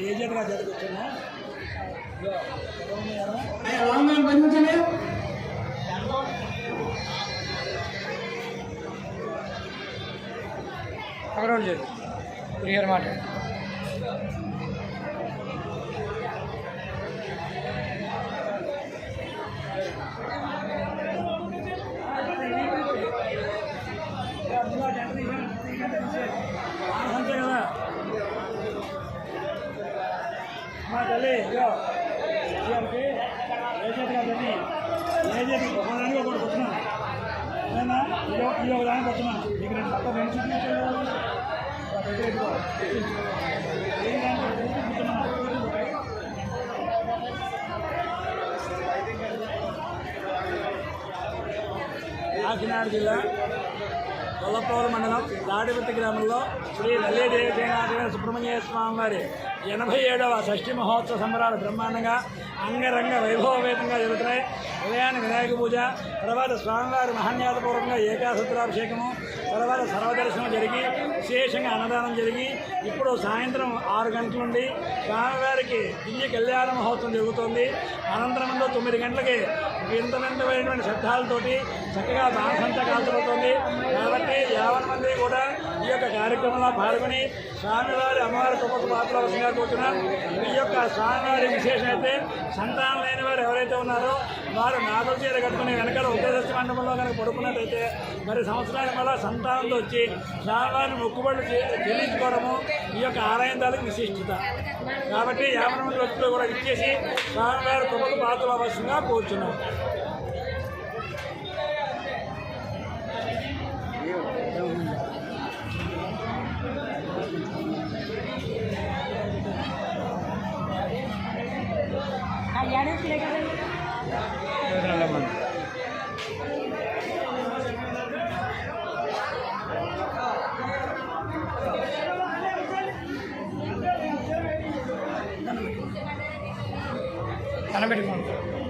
ఏజెంట్గా జరుగుతున్నా అక్కడ క్లియర్ మాట అంతే కదా మా తల్లి ఏజెంట్కి ఏజెంట్ ఒకదానికి ఒకటి కొట్టున్నాను ఏదన్నా ఇది ఒకదానికి కొట్టున్నాను మీకు రెండు పక్క రెండు కాకినాడ జిల్లా కొల్లపూరు మండలం దాడిపత్తి గ్రామంలో శ్రీ లలిదేవసేనాథ సుబ్రహ్మణ్య స్వామి వారి 87వ షష్ఠి మహోత్సవ సంబరాలు బ్రహ్మాండంగా అంగరంగ వైభవవేతంగా జరుగుతున్నాయి. ఉదయాన్నే వినాయక పూజ, తర్వాత స్వామివారి మహాన్యాసపూర్వకంగా ఏకాసత్రాభిషేకము, తర్వాత సర్వదర్శనం జరిగి విశేషంగా అన్నదానం జరిగి ఇప్పుడు సాయంత్రం 6 గంటల నుండి స్వామివారికి దివ్య కళ్యాణ మహోత్సవం జరుగుతోంది. అనంతరం 9 గంటలకి వింతమైనటువంటి శబ్దాలతోటి చక్కగా బాణసంచ కాల్చబడుతుంది. కాబట్టి 50 మంది కూడా ఈ యొక్క కార్యక్రమంలో పాల్గొని స్వామివారి అమ్మవారి కృపకు పాత్రవశంగా కూర్చున్నాం. ఈ యొక్క స్వామివారి విశేషం అయితే సంతానం లేని వారు ఎవరైతే ఉన్నారో వారు నాగల చీర కట్టుకుని వెనకాల ఉపదేశ మండపంలో కనుక పడుకున్నట్టయితే మరి సంవత్సరాల వల్ల సంతానంతో వచ్చి స్వామివారిని మొక్కుబడులు చెల్లించుకోవడము ఈ యొక్క ఆలయం తాలూకు విశిష్టత. కాబట్టి 50 మంది వ్యక్తులు కూడా ఇచ్చేసి స్వామివారి కృపకు పాత్రవశంగా కూర్చున్నాం. కనబెట్టుకోండి.